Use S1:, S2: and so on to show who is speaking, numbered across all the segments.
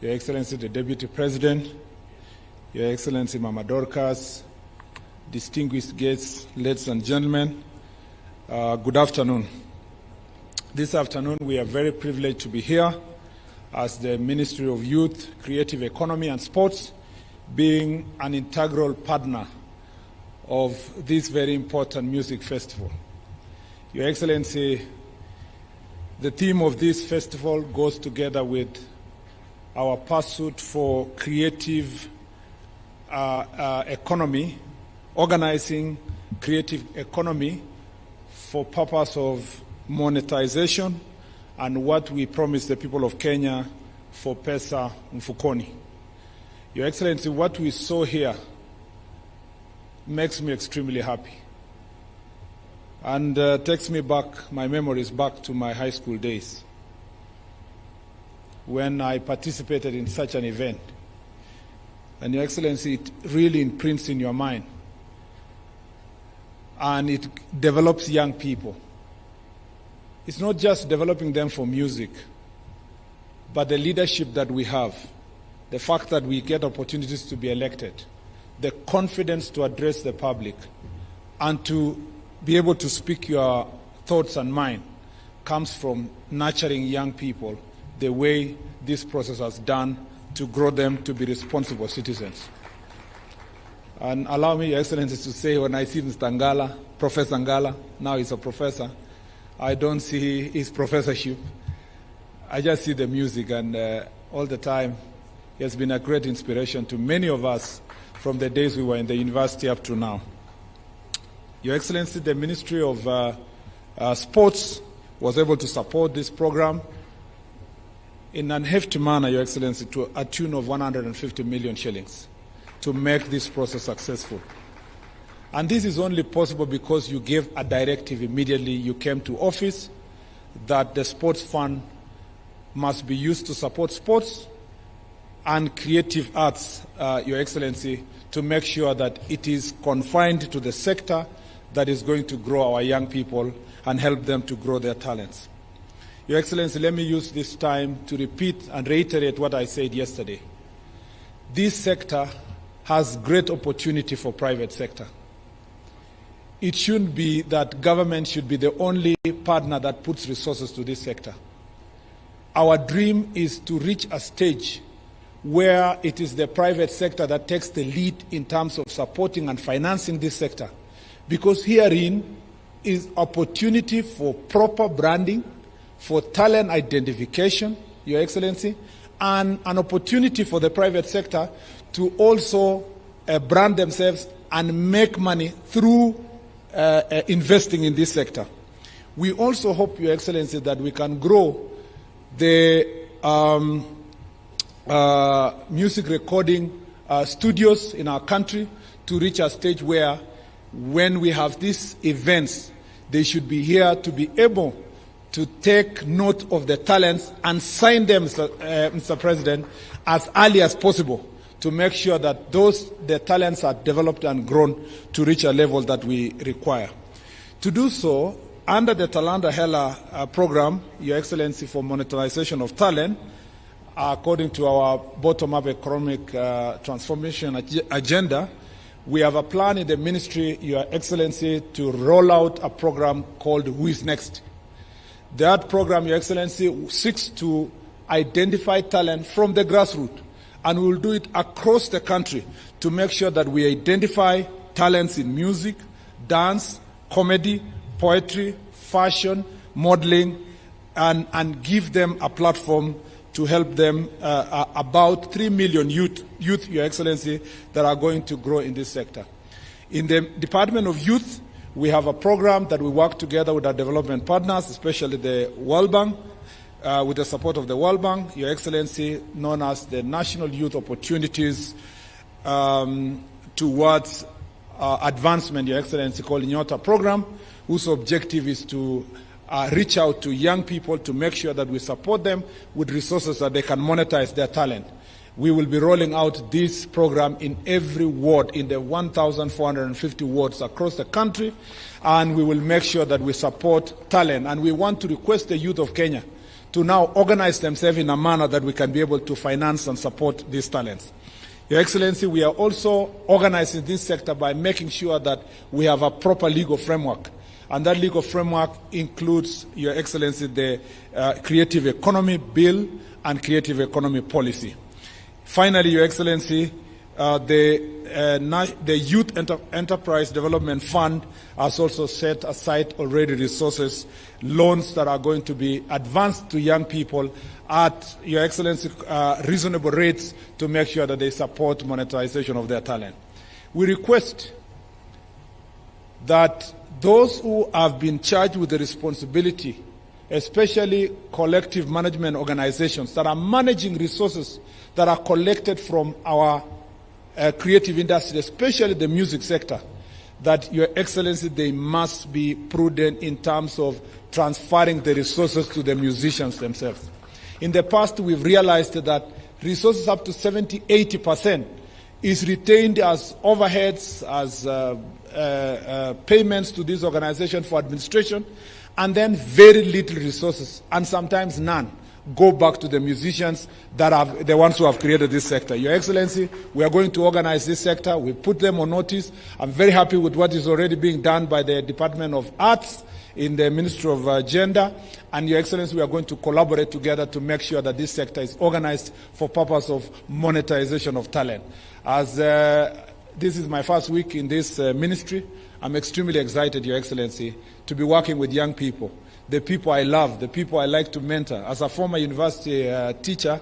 S1: Your Excellency the Deputy President, Your Excellency Mama Dorcas, distinguished guests, ladies and gentlemen, good afternoon. This afternoon we are very privileged to be here as the Ministry of Youth, Creative Economy and Sports, being an integral partner of this very important music festival. Your Excellency, the theme of this festival goes together with our pursuit for creative economy, organizing creative economy for purpose of monetization and what we promised the people of Kenya for Pesa Mfukoni. Your Excellency, what we saw here makes me extremely happy and takes me back, my memories back to my high school days when I participated in such an event. And Your Excellency, it really imprints in your mind and it develops young people. It's not just developing them for music, but the leadership that we have, the fact that we get opportunities to be elected, the confidence to address the public and to be able to speak your thoughts and mind comes from nurturing young people the way this process has done to grow them to be responsible citizens. And allow me, Your Excellency, to say when I see Mr. Ngala, Professor Ngala, now he's a professor, I don't see his professorship. I just see the music, and all the time he has been a great inspiration to many of us from the days we were in the university up to now. Your Excellency, the Ministry of Sports was able to support this program in an hefty manner, Your Excellency, to a tune of 150 million shillings to make this process successful. And this is only possible because you gave a directive immediately you came to office that the sports fund must be used to support sports and creative arts, Your Excellency, to make sure that it is confined to the sector that is going to grow our young people and help them to grow their talents. Your Excellency, let me use this time to repeat and reiterate what I said yesterday. This sector has great opportunity for private sector. It shouldn't be that government should be the only partner that puts resources to this sector. Our dream is to reach a stage where it is the private sector that takes the lead in terms of supporting and financing this sector. Because herein is opportunity for proper branding, for talent identification, Your Excellency, and an opportunity for the private sector to also brand themselves and make money through investing in this sector. We also hope, Your Excellency, that we can grow the music recording studios in our country to reach a stage where when we have these events, they should be here to be able to take note of the talents and sign them, Mr. President, as early as possible to make sure that the talents are developed and grown to reach a level that we require. To do so, under the Talanta Hela program, Your Excellency, for monetization of talent, according to our bottom-up economic transformation agenda, we have a plan in the ministry, Your Excellency, to roll out a program called Who is Next? That program, Your Excellency, seeks to identify talent from the grassroots, and we will do it across the country to make sure that we identify talents in music, dance, comedy, poetry, fashion, modeling, and give them a platform to help them about 3 million youth, Your Excellency, that are going to grow in this sector. In the Department of Youth, we have a program that we work together with our development partners, especially the World Bank, with the support of the World Bank, Your Excellency, known as the National Youth Opportunities towards advancement, Your Excellency, called Nyota program, whose objective is to reach out to young people to make sure that we support them with resources that they can monetize their talent. We will be rolling out this program in every ward, in the 1,450 wards across the country, and we will make sure that we support talent. And we want to request the youth of Kenya to now organize themselves in a manner that we can be able to finance and support these talents. Your Excellency, we are also organizing this sector by making sure that we have a proper legal framework. And that legal framework includes, Your Excellency, the Creative Economy Bill and Creative Economy Policy. Finally, Your Excellency, the Youth Enterprise Development Fund has also set aside already resources, loans that are going to be advanced to young people at, Your Excellency, reasonable rates to make sure that they support monetization of their talent. We request that those who have been charged with the responsibility, especially collective management organizations that are managing resources that are collected from our creative industry, especially the music sector, that, Your Excellency, they must be prudent in terms of transferring the resources to the musicians themselves. In the past, we've realized that resources up to 70-80% is retained as overheads, as payments to these organizations for administration, and then very little resources, and sometimes none, go back to the musicians that are the ones who have created this sector. Your Excellency, we are going to organize this sector. We put them on notice. I'm very happy with what is already being done by the Department of Arts in the Ministry of Gender. And Your Excellency, we are going to collaborate together to make sure that this sector is organized for purpose of monetization of talent. As this is my first week in this ministry, I'm extremely excited, Your Excellency, to be working with young people, the people I love, the people I like to mentor. As a former university teacher,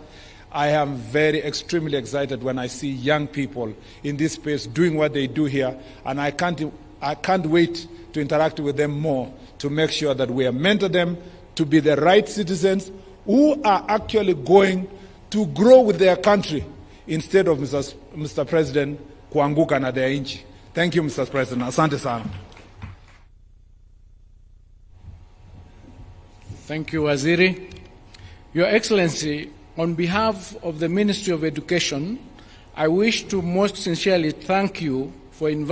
S1: I am extremely excited when I see young people in this space doing what they do here, and I can't wait to interact with them more to make sure that we mentor them to be the right citizens who are actually going to grow with their country instead of, Mr. President, kuanguka na their inchi. Thank you, Mr. President. Asante sana.
S2: Thank you, Waziri. Your Excellency, on behalf of the Ministry of Education, I wish to most sincerely thank you for inviting